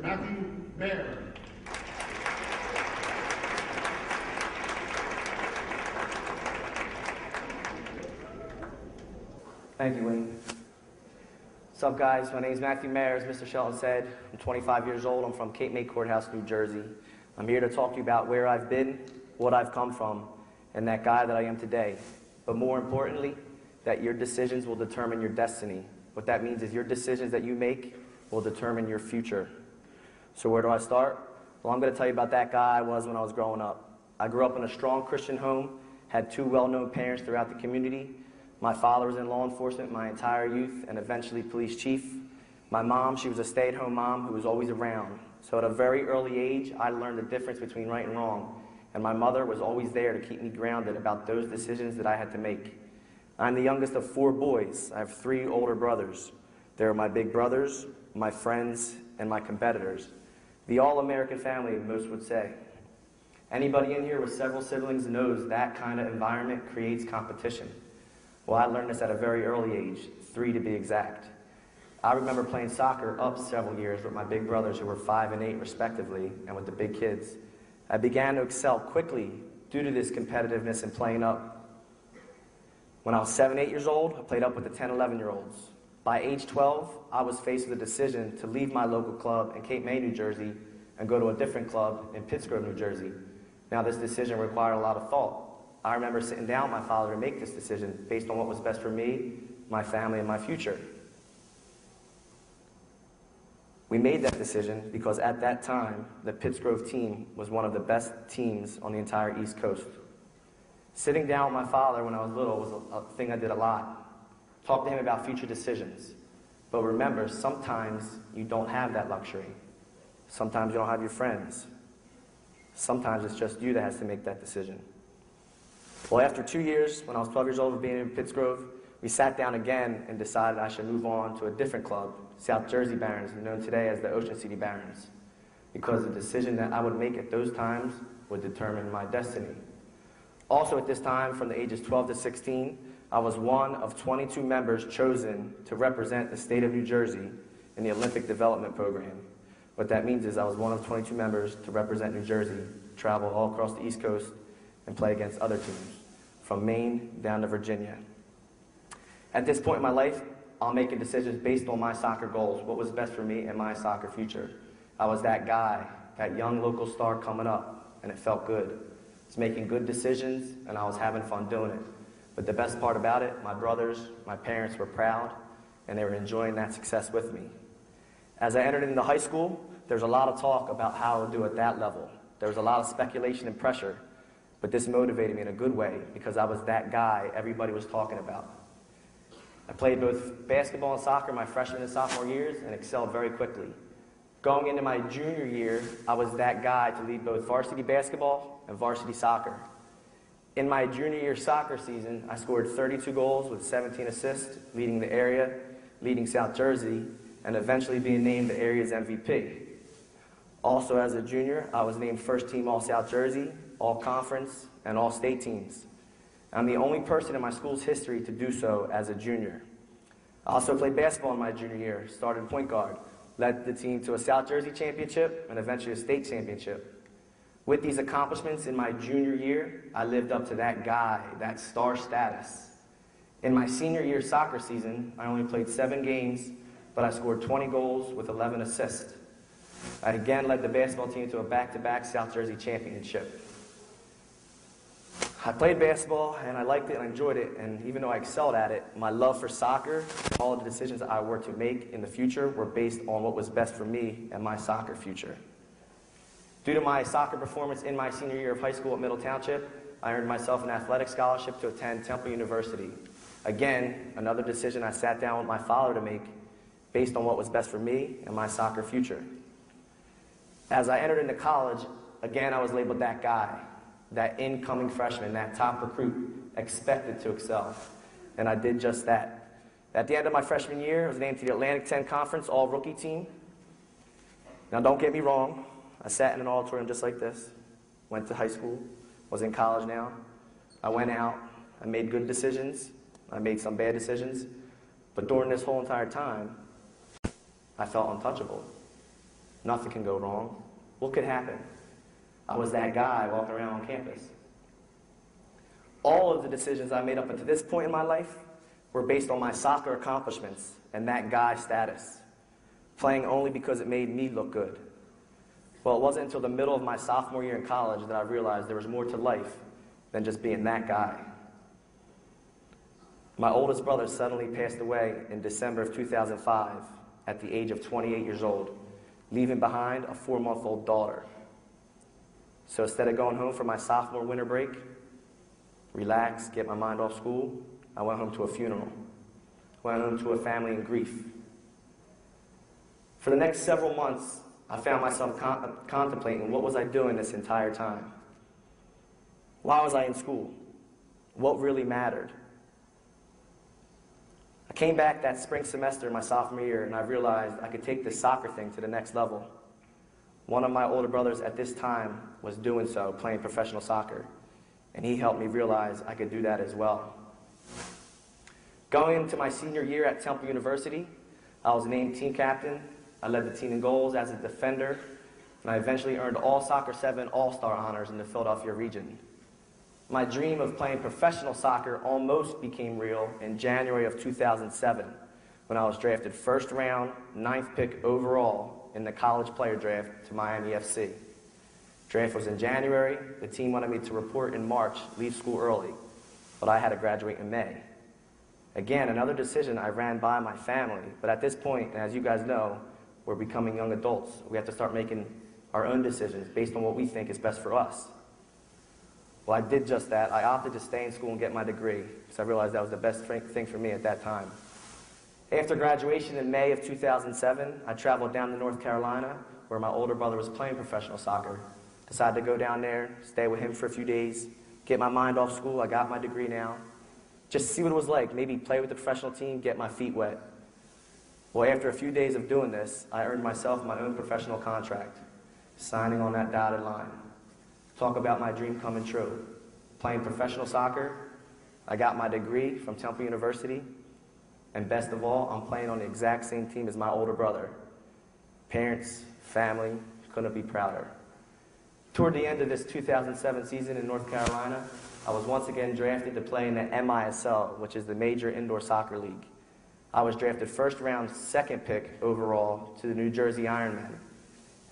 Maher. Thank you, Wayne. What's up, guys? My name is Matthew Maher, as Mr. Shelton said. I'm 25 years old. I'm from Cape May Courthouse, New Jersey. I'm here to talk to you about where I've been, what I've come from, and that guy that I am today. But more importantly, that your decisions will determine your destiny. What that means is your decisions that you make will determine your future. So where do I start? Well, I'm going to tell you about that guy I was when I was growing up. I grew up in a strong Christian home, had two well-known parents throughout the community. My father was in law enforcement my entire youth and eventually police chief. My mom, she was a stay-at-home mom who was always around. So at a very early age, I learned the difference between right and wrong. And my mother was always there to keep me grounded about those decisions that I had to make. I'm the youngest of 4 boys. I have 3 older brothers. They're my big brothers, my friends, and my competitors. The all-American family, most would say. Anybody in here with several siblings knows that kind of environment creates competition. Well, I learned this at a very early age, 3 to be exact. I remember playing soccer up several years with my big brothers who were 5 and 8 respectively, and with the big kids. I began to excel quickly due to this competitiveness and playing up. When I was 7, 8 years old, I played up with the 10, 11-year-olds. By age 12, I was faced with a decision to leave my local club in Cape May, New Jersey, and go to a different club in Pittsgrove, New Jersey. Now, this decision required a lot of thought. I remember sitting down with my father to make this decision based on what was best for me, my family, and my future. We made that decision because at that time, the Pittsgrove team was one of the best teams on the entire East Coast. Sitting down with my father when I was little was a thing I did a lot. Talk to him about future decisions. But remember, sometimes you don't have that luxury. Sometimes you don't have your friends. Sometimes it's just you that has to make that decision. Well, after 2 years, when I was 12 years old of being in Pittsgrove, we sat down again and decided I should move on to a different club, South Jersey Barons, known today as the Ocean City Barons, because the decision that I would make at those times would determine my destiny. Also at this time, from the ages 12 to 16, I was one of 22 members chosen to represent the state of New Jersey in the Olympic Development Program. What that means is I was one of 22 members to represent New Jersey, travel all across the East Coast, and play against other teams, from Maine down to Virginia. At this point in my life, I'm making decisions based on my soccer goals, what was best for me and my soccer future. I was that guy, that young local star coming up, and it felt good. I was making good decisions, and I was having fun doing it. But the best part about it, my brothers, my parents were proud, and they were enjoying that success with me. As I entered into high school, there was a lot of talk about how I would do at that level. There was a lot of speculation and pressure. But this motivated me in a good way because I was that guy everybody was talking about. I played both basketball and soccer my freshman and sophomore years and excelled very quickly. Going into my junior year, I was that guy to lead both varsity basketball and varsity soccer. In my junior year soccer season, I scored 32 goals with 17 assists, leading the area, leading South Jersey, and eventually being named the area's MVP. Also, as a junior, I was named first team All-South Jersey, All-Conference, and All-State teams. I'm the only person in my school's history to do so as a junior. I also played basketball in my junior year, started point guard, led the team to a South Jersey championship, and eventually a state championship. With these accomplishments in my junior year, I lived up to that guy, that star status. In my senior year soccer season, I only played 7 games, but I scored 20 goals with 11 assists. I again led the basketball team to a back-to-back South Jersey championship. I played basketball, and I liked it, and I enjoyed it, and even though I excelled at it, my love for soccer, all the decisions I were to make in the future were based on what was best for me and my soccer future. Due to my soccer performance in my senior year of high school at Middle Township, I earned myself an athletic scholarship to attend Temple University. Again, another decision I sat down with my father to make based on what was best for me and my soccer future. As I entered into college, again I was labeled that guy, that incoming freshman, that top recruit, expected to excel. And I did just that. At the end of my freshman year, I was named to the Atlantic 10 Conference All-Rookie team. Now don't get me wrong, I sat in an auditorium just like this, went to high school, was in college now. I went out, I made good decisions, I made some bad decisions, but during this whole entire time, I felt untouchable. Nothing can go wrong. What could happen? I was that guy walking around on campus. All of the decisions I made up until this point in my life were based on my soccer accomplishments and that guy status, playing only because it made me look good. Well, it wasn't until the middle of my sophomore year in college that I realized there was more to life than just being that guy. My oldest brother suddenly passed away in December of 2005 at the age of 28 years old, leaving behind a 4-month-old daughter. So instead of going home for my sophomore winter break, relax, get my mind off school, I went home to a funeral. Went home to a family in grief. For the next several months, I found myself contemplating what was I doing this entire time? Why was I in school? What really mattered? I came back that spring semester in my sophomore year, and I realized I could take this soccer thing to the next level. One of my older brothers at this time was doing so, playing professional soccer, and he helped me realize I could do that as well. Going into my senior year at Temple University, I was named team captain. I led the team in goals as a defender, and I eventually earned all Soccer 7 All-Star honors in the Philadelphia region. My dream of playing professional soccer almost became real in January of 2007 when I was drafted first round, 9th pick overall in the college player draft to Miami FC. Draft was in January. The team wanted me to report in March, leave school early, but I had to graduate in May. Again, another decision I ran by my family, but at this point, and as you guys know, we're becoming young adults. We have to start making our own decisions based on what we think is best for us. Well, I did just that. I opted to stay in school and get my degree because I realized that was the best thing for me at that time. After graduation in May of 2007, I traveled down to North Carolina where my older brother was playing professional soccer. Decided to go down there, stay with him for a few days, get my mind off school. I got my degree now. Just see what it was like, maybe play with the professional team, get my feet wet. Well, after a few days of doing this, I earned myself my own professional contract, signing on that dotted line. Talk about my dream coming true. Playing professional soccer, I got my degree from Temple University, and best of all, I'm playing on the exact same team as my older brother. Parents, family, couldn't be prouder. Toward the end of this 2007 season in North Carolina, I was once again drafted to play in the MISL, which is the Major Indoor Soccer League. I was drafted first round, 2nd pick overall to the New Jersey Ironmen.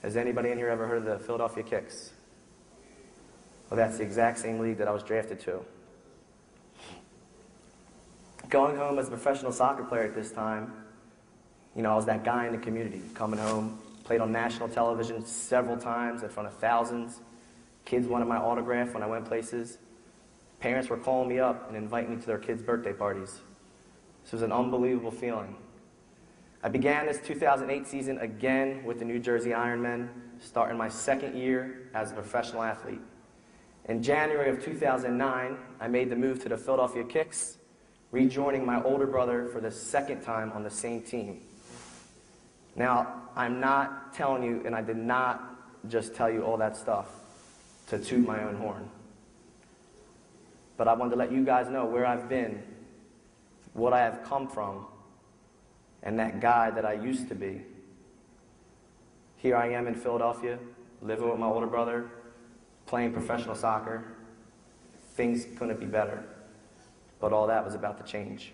Has anybody in here ever heard of the Philadelphia Kicks? Well, that's the exact same league that I was drafted to. Going home as a professional soccer player at this time, I was that guy in the community, coming home, played on national television several times in front of thousands. Kids wanted my autograph when I went places. Parents were calling me up and inviting me to their kids' birthday parties. This was an unbelievable feeling. I began this 2008 season again with the New Jersey Ironmen, starting my 2nd year as a professional athlete. In January of 2009, I made the move to the Philadelphia Kicks, rejoining my older brother for the 2nd time on the same team. Now, I'm not telling you, and I did not just tell you all that stuff to toot my own horn. But I wanted to let you guys know where I've been, what I have come from, and that guy that I used to be. Here I am in Philadelphia, living with my older brother, playing professional soccer. Things couldn't be better. But all that was about to change.